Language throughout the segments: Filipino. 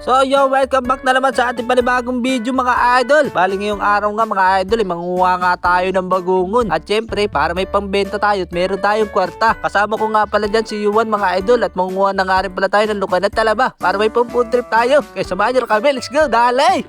So yo, welcome back na naman sa ating panibagong video mga idol. Bali ngayong araw nga mga idol, manguha nga tayo ng bagungon. At syempre, para may pambenta tayo at meron tayong kwarta. Kasama ko nga pala dyan si Yuan mga idol. At manguha na nga rin pala tayo ng lukan at talaba para may pang-food trip tayo. Kaya samahan nyo na kami, let's go, dali!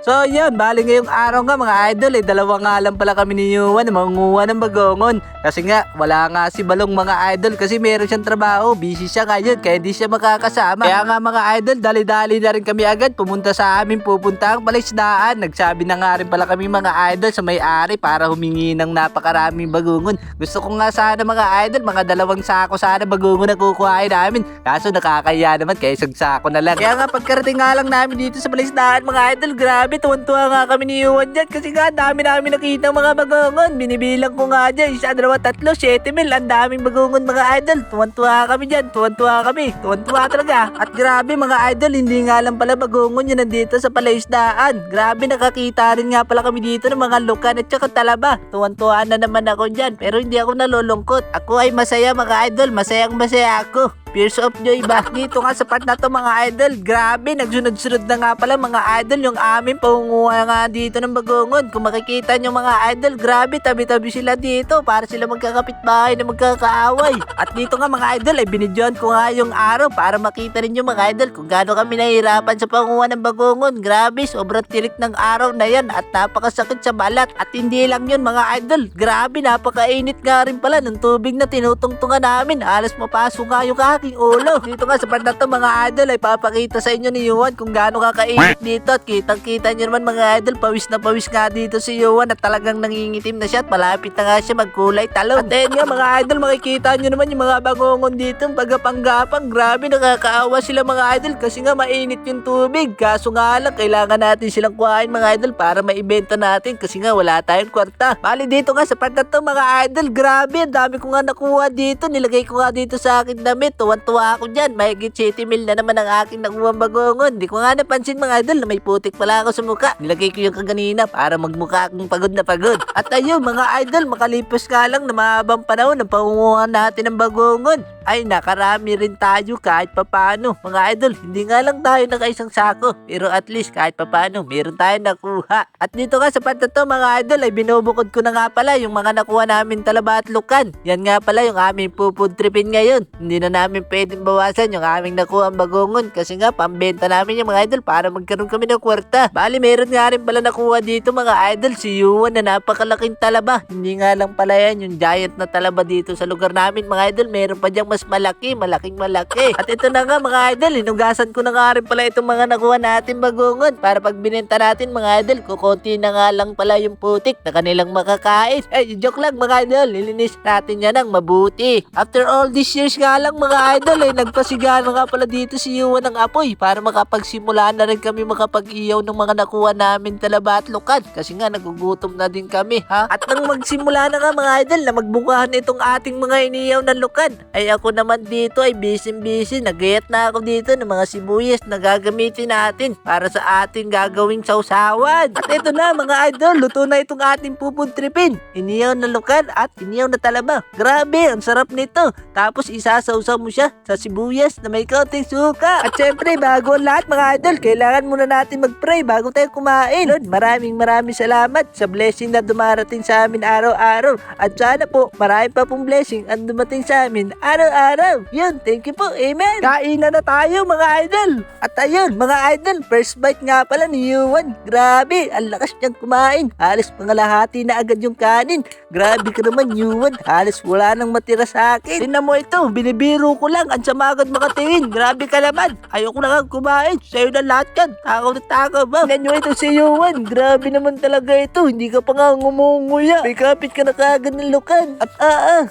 So yun, bali ngayong araw nga mga idol, dalawa nga lang pala kami ni Yuan na manguha ng bagongon. Kasi nga, wala nga si Balong mga idol kasi meron siyang trabaho, busy siya ngayon kaya hindi siya makakasama. Kaya nga mga idol, dali-dali na rin kami agad pumunta sa amin pupuntang palaisdaan. Nagsabi na nga rin pala kami mga idol sa may-ari para humingi ng napakaraming bagongon. Gusto ko nga sana mga idol, mga 2 sako sana bagongon na kukuhain namin. Kaso nakakaya naman kaya isang sako na lang. Kaya nga pagkarating nga lang namin dito sa palaisdaan mga idol, grabe, tuwan-tuwa nga kami ni Yuan dyan kasi nga dami namin nakita mga bagongon. Binibilang ko nga dyan, 1, 2, 3, 7 mil. Ang daming bagongon mga idol. Tuwan-tuwa kami dyan, tuwan-tuwa kami. Tuwan-tuwa talaga. At grabe mga idol, hindi nga lang pala bagongon yun nandito sa palaisdaan. Grabe, nakakita rin nga pala kami dito ng mga lukan at saka talaba. Tuwan-tuwa na naman ako dyan. Pero hindi ako nalulungkot. Ako ay masaya mga idol. Masayang masaya ako. Tears of joy ba? Dito nga sa part na to mga idol, grabe, nagsunod-sunod na nga pala mga idol yung aming pangunguha nga dito ng bagongon. Kung makikita nyo mga idol, grabe, tabi-tabi sila dito para sila magkakapitbahay na magkakaaway. At dito nga mga idol, ay binidyoan ko nga yung araw para makita rin yung mga idol kung gaano kami nahihirapan sa pangunguha ng bagongon. Grabe, sobrang tirik ng araw na yan at napakasakit sa balat. At hindi lang yun mga idol, grabe, napakainit nga rin pala ng tubig na tinutungtungan namin. Alas mapasok nga yung aking ulo. Dito nga sa part na to mga idol ay papakita sa inyo ni Yuan kung gaano kakainit dito. At kitang-kita nyo naman mga idol, pawis na pawis nga dito si Yuan at talagang nangingitim na siya at malapit na nga siya magkulay talon. At ayun nga mga idol, makikita nyo naman yung mga bagongon dito, pagapang-gapang. Grabe, nakakaawa sila mga idol kasi nga mainit yung tubig. Kaso nga lang, kailangan natin silang kuhain mga idol para maibenta natin kasi nga wala tayong kwarta. Bali dito nga sa part na to mga idol, grabe, ang dami ko nga nakuha dito. Nilagay ko nga dito sa akin damit. Tuwan-tuwa ako dyan. Mahigit 7 mil na naman ang aking nakuha bagongon. Di ko nga napansin mga idol na may putik pala ako sa mukha. Nilagay ko yung kaganina para magmukha akong pagod na pagod. At ayun mga idol, makalipas ka lang na mahabang panahon ng pangunguha natin ng bagongon. Ay nakarami rin tayo kahit papano. Mga idol, hindi nga lang tayo nakaisang sako. Pero at least kahit papano, meron tayo nakuha. At dito nga sa part na to mga idol ay binubukod ko na nga pala yung mga nakuha namin talaba at lukan. Yan nga pala yung aming food tripin ngayon. Hindi na namin pwedeng bawasan yung aming nakuha ang bagongon kasi nga pambenta namin yung mga idol para magkaroon kami ng kwarta. Bali meron nga rin pala nakuha dito mga idol si Yuan na napakalaking talaba. Hindi nga lang pala yan yung giant na talaba dito sa lugar namin mga idol. Meron pa diyang mas malaking malaki. At ito na nga mga idol, hinugasan ko na nga rin pala itong mga nakuha natin bagongon para pag binenta natin mga idol, kukunti na nga lang pala yung putik na kanilang makakain. Joke lang mga idol, lilinis natin yan ng mabuti. After all these years nga lang mga idol nagpasigara nga pala dito si Yuan ng apoy para makapagsimula na rin kami makapag-iyaw ng mga nakuha namin talaba at lukan kasi nga nagugutom na din kami ha. At nang magsimula na nga mga idol na magbungahan itong ating mga iniyaw na lukan ay ako naman dito ay busy nagayat na ako dito ng mga sibuyas na gagamitin natin para sa ating gagawing sausawan. At ito na mga idol, luto na itong ating pupudtripin, iniyaw na lukan at iniyaw na talaba. Grabe, ang sarap nito. Tapos isasawsaw mo siya sa sibuyas na may kaunting suka. At syempre bago ang lahat mga idol, kailangan muna natin mag-pray bago tayo kumain. Lord, maraming salamat sa blessing na dumarating sa amin araw-araw. At sana po marami pa pong blessing ang dumating sa amin araw-araw. Yun, thank you po, amen. Kainan na tayo mga idol. At ayun mga idol, first bite nga pala ni Yuan. Grabe, ang lakas niyang kumain. Halos pangalahati na agad yung kanin. Grabe ka naman Yuan, halos wala nang matira sa akin. Tingnan mo ito, binibiro ko lang. Ang sama agad makatingin. Grabe ka naman. Ayoko na kang kumain. Sa'yo na lahat yan. Takaw na takaw ba? Tingnan nyo ito si Yuan. Grabe naman talaga ito. Hindi ka pa nga ngumunguya. May kapit ka na kaagad ng lukan. At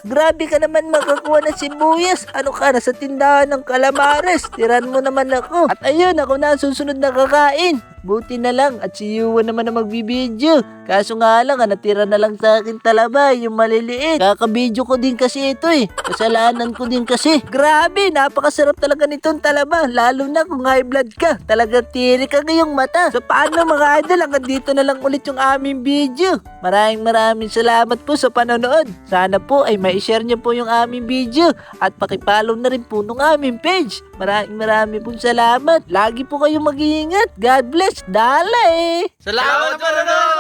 grabe ka naman makakuha ng sibuyas. Ano ka, nasa tindahan ng kalamares. Tiran mo naman ako. At ayun, ako na ang susunod na kakain. Buti na lang at si Yuan naman na magbibideo. Kaso nga lang, natira na lang sa akin talaba, yung maliliit. Kakabideo ko din kasi ito eh. Kasalanan ko din kasi. Grabe, napakasarap talaga nitong talaba. Lalo na kung high blood ka. Talagang tirik ang iyong mata. So paano mga idol, hanggang dito na lang ulit yung aming video. Maraming salamat po sa panonood. Sana po ay ma-share nyo po yung aming video. At pakipollow na rin po nung aming page. Maraming pong salamat. Lagi po kayong mag-iingat. God bless. Dale! Salamat, panonood!